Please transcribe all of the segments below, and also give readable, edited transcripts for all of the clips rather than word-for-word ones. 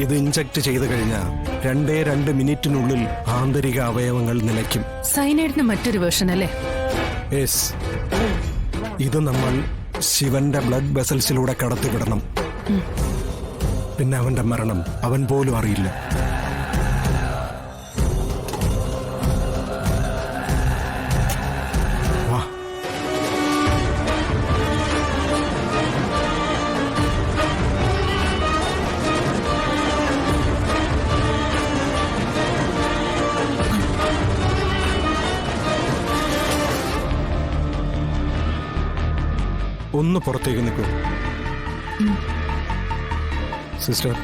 ഇത് ഇഞ്ചക്ട് ചെയ്ത് കഴിഞ്ഞാൽ 2 മിനിറ്റിനുള്ളിൽ ആന്തരിക അവയവങ്ങൾ നിലയ്ക്കും. സൈനൈഡിന് മറ്റൊരു വേർഷൻ അല്ലേ? യെസ്. ഇത് നമ്മൾ ശിവന്റെ ബ്ലഡ് വെസൽസിലൂടെ കടത്തിവിടണം. പിന്നെ അവന്റെ മരണം അവൻ പോലും അറിയില്ല. ഒന്ന് പുറത്തേക്ക് നിൽക്കൂ സിസ്റ്റർ.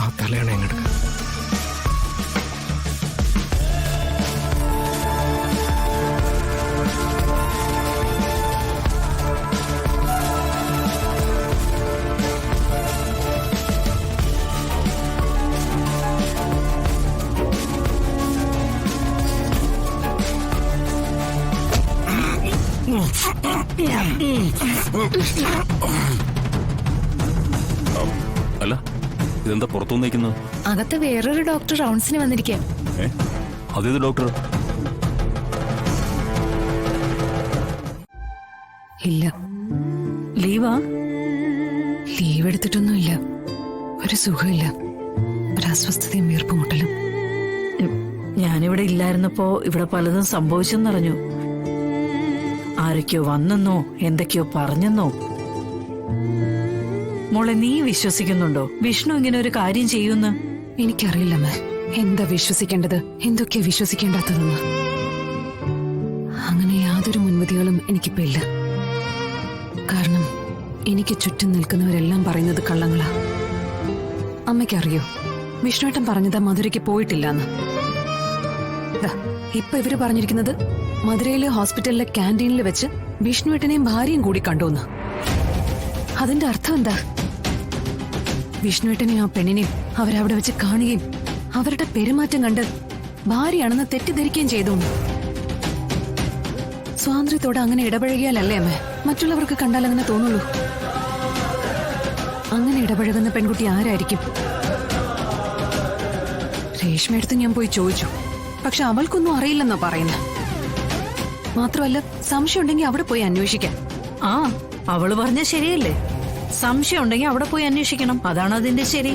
ആ തലയാണ് എങ്ങോട്ട്? അല്ല, ഇതെന്താ പുറത്തുനിന്ന് നിൽക്കുന്നത്? അകത്ത് വേറൊരു ഡോക്ടർ റൗണ്ട്സിന് വന്നിരിക്കാം. അതേത് ഡോക്ടർ? ഇല്ല, ലീവാ. ലീവ് എടുത്തിട്ടൊന്നുമില്ല. ഒരു സുഖമില്ല, ഒരു അസ്വസ്ഥതയും വീർപ്പുമുട്ടലും. ഞാനിവിടെ ഇല്ലായിരുന്നപ്പോ ഇവിടെ പലതും സംഭവിച്ചെന്നറിഞ്ഞു. ആരൊക്കെയോ വന്നെന്നോ എന്തൊക്കെയോ പറഞ്ഞെന്നോ. മോളെ, നീ വിശ്വസിക്കുന്നുണ്ടോ വിഷ്ണു ഇങ്ങനെ ഒരു കാര്യം ചെയ്യുമെന്ന്? എനിക്കറിയില്ല മേ, എന്താ വിശ്വസിക്കേണ്ടത്, എന്തൊക്കെയാ വിശ്വസിക്കേണ്ടാത്തതെന്ന്. അങ്ങനെ യാതൊരു മുൻവിധികളും എനിക്കിപ്പോ ഇല്ല. കാരണം എനിക്ക് ചുറ്റും നിൽക്കുന്നവരെല്ലാം പറയുന്നത് കള്ളങ്ങളാ. അമ്മയ്ക്കറിയോ, വിഷ്ണുവേട്ടൻ പറഞ്ഞതാ മധുരയ്ക്ക് പോയിട്ടില്ലാന്ന്. ഇപ്പൊ ഇവര് പറഞ്ഞിരിക്കുന്നത് മധുരയിലെ ഹോസ്പിറ്റലിലെ ക്യാൻറ്റീനിൽ വെച്ച് വിഷ്ണുവേട്ടനെയും ഭാര്യയും കൂടി കണ്ടുവന്ന്. അതിന്റെ അർത്ഥം എന്താ? വിഷ്ണുവേട്ടനെയും ആ പെണ്ണിനെയും അവരവിടെ വെച്ച് കാണുകയും അവരുടെ പെരുമാറ്റം കണ്ട് ഭാര്യയാണെന്ന് തെറ്റിദ്ധരിക്കുകയും ചെയ്തു. സ്വാതന്ത്ര്യത്തോടെ അങ്ങനെ ഇടപഴകിയാലല്ലേ അമ്മേ മറ്റുള്ളവർക്ക് കണ്ടാൽ അങ്ങനെ തോന്നുള്ളൂ. അങ്ങനെ ഇടപഴകുന്ന പെൺകുട്ടി ആരായിരിക്കും? രേഷ്മയെടുത്ത് ഞാൻ പോയി ചോദിച്ചു, പക്ഷെ അവൾക്കൊന്നും അറിയില്ലെന്നാ പറയുന്നത്. മാത്രമല്ല, സംശയം ഉണ്ടെങ്കിൽ അവിടെ പോയി അന്വേഷിക്കാം. ആ, അവള് പറഞ്ഞ ശരിയല്ലേ? സംശയം ഉണ്ടെങ്കിൽ അവിടെ പോയി അന്വേഷിക്കണം, അതാണ് അതിന്റെ ശരി.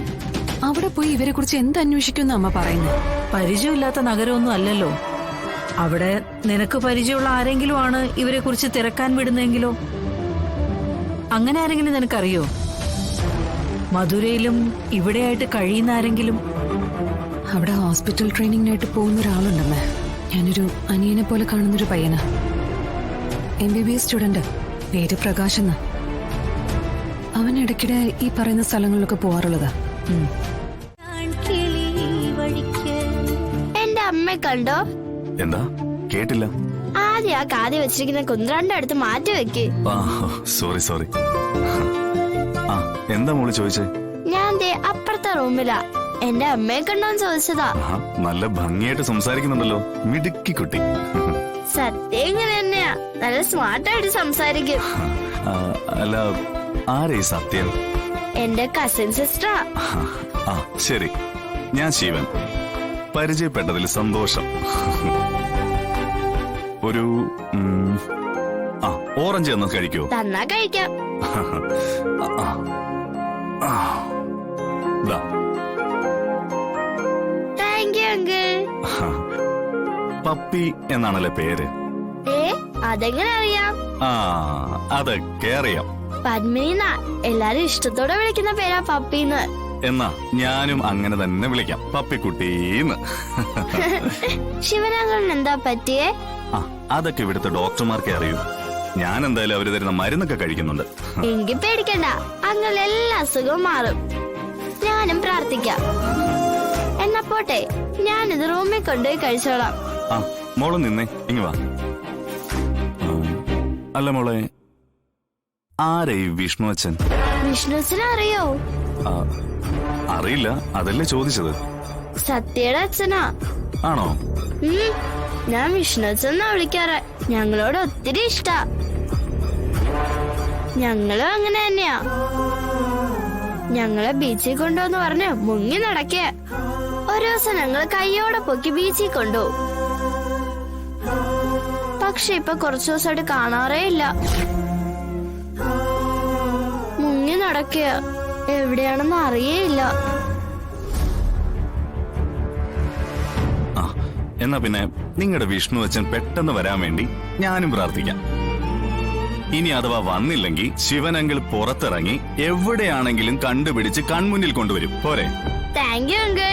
അവിടെ പോയി ഇവരെ കുറിച്ച് എന്ത് അന്വേഷിക്കുമെന്ന് അമ്മ പറയുന്നത്? പരിചയമില്ലാത്ത നഗരമൊന്നും അല്ലല്ലോ. അവിടെ നിനക്ക് പരിചയമുള്ള ആരെങ്കിലും ആണ് ഇവരെ കുറിച്ച് തിരക്കാൻ വിടുന്നെങ്കിലോ? അങ്ങനെ ആരെങ്കിലും നിനക്കറിയോ? മധുരയിലും ഇവിടെയായിട്ട് കഴിയുന്ന ആരെങ്കിലും? അവിടെ ഹോസ്പിറ്റൽ ട്രെയിനിങ്ങിനായിട്ട് പോകുന്ന ഒരാളുണ്ടമ്മേ. ഞാനൊരു അനിയനെ പോലെ കാണുന്നൊരു പയ്യനാ. MBBS സ്റ്റുഡന്റ്, പേര് പ്രകാശ് എന്നാ. അവൻ ഇടയ്ക്കിടെ ഈ പറയുന്ന സ്ഥലങ്ങളിലൊക്കെ പോവാറുള്ളതാ. എന്റെ അമ്മ കണ്ടോ? എന്താ കേട്ടില്ല? ആദ്യം ആ കാതി വെച്ചിരിക്കുന്ന കുന്ത്രാണ്ട് അടുത്ത് മാറ്റി വെക്ക്. സോറി. എന്താ മോള് ചോദിച്ചേ? ഞാൻ ദേ അപ്പുറത്തെ റൂമിലാ. എന്റെ അമ്മയെ കണ്ടോന്ന് ചോദിച്ചതാ. നല്ല ഭംഗിയായിട്ട് സംസാരിക്കുന്നുണ്ടല്ലോ, മിടുക്കി കുട്ടി. സത്യം ഇങ്ങനെ തന്നെയാ, നല്ല സ്മാർട്ടായിട്ട് സംസാരിക്കും. അല്ല, ആരേ സത്യം? എന്റെ കസിൻ സിസ്റ്ററാ. ശരി, ഞാൻ ശിവൻ. പരിചയപ്പെട്ടതിൽ സന്തോഷം. ഒരു ഓറഞ്ച് തന്നാ കഴിക്കോ? തന്നാ കഴിക്കാം. Thank you uncle. പപ്പി എന്നാണല്ലേ പേര്? അതെങ്ങനെ അറിയാം? അതൊക്കെ അറിയാം. പത്മിനിന്നാ എല്ലാരും ഇഷ്ടത്തോടെ വിളിക്കുന്ന പേരാ പപ്പിന്ന്. എന്നാ ഞാനും അങ്ങനെ തന്നെ വിളിക്കാം, പപ്പിക്കുട്ടീന്ന്. ശിവനാങ്കളിന് എന്താ പറ്റിയേ? ആ, അതൊക്കെ ഇവിടുത്തെ ഡോക്ടർമാർക്കേ അറിയൂ. ഞാൻ എന്തായാലും അവര് തരുന്ന മരുന്നൊക്കെ കഴിക്കുന്നുണ്ട്. എങ്കിൽ പേടിക്കണ്ട, അങ്ങനെ എല്ലാ അസുഖവും മാറും. ഞാനും പ്രാർത്ഥിക്കാം. എന്നാ പോട്ടെ, ഞാനിത് റൂമിൽ കൊണ്ടുപോയി കഴിച്ചോളാം. ആ, മോള് നിന്നേ, ഇങ്ങ് വാ. അല്ല മോളെ, ആരേ വിഷ്ണു അച്ഛൻ? വിഷ്ണുസിനെ അറിയോ? അറിയില്ല, അതല്ലേ ചോദിച്ചത്. സത്യയുടെ അച്ഛനാ. ആണോ? ഞാൻ വിഷ്ണു അച്ഛനാ വിളിക്കാറ്. ഞങ്ങളോട് ഒത്തിരി ഇഷ്ടാ. ഞങ്ങളും അങ്ങനെ തന്നെയാ. ഞങ്ങളെ ബീച്ചിൽ കൊണ്ടുവന്ന് പറഞ്ഞ് മുങ്ങി നടക്കേ. ഒരു ദിവസം ഞങ്ങള് കയ്യോടെ പൊക്കി ബീച്ചിൽ കൊണ്ടുപോകും. പക്ഷെ ഇപ്പൊ കുറച്ചു ദിവസമായിട്ട് കാണാറേ ഇല്ല. മുങ്ങി നടക്കുക, എവിടെയാണെന്ന് അറിയേയില്ല. ആ, എന്നാ പിന്നെ നിങ്ങളുടെ വിഷ്ണു അച്ഛൻ പെട്ടെന്ന് വരാൻ വേണ്ടി ഞാനും പ്രാർത്ഥിക്കാം. ഇനി അഥവാ വന്നില്ലെങ്കിൽ ശിവനങ്കിൾ പുറത്തിറങ്ങി എവിടെയാണെങ്കിലും കണ്ടുപിടിച്ച് കൺമുന്നിൽ കൊണ്ടുവരും. പോരെ? Thank you uncle.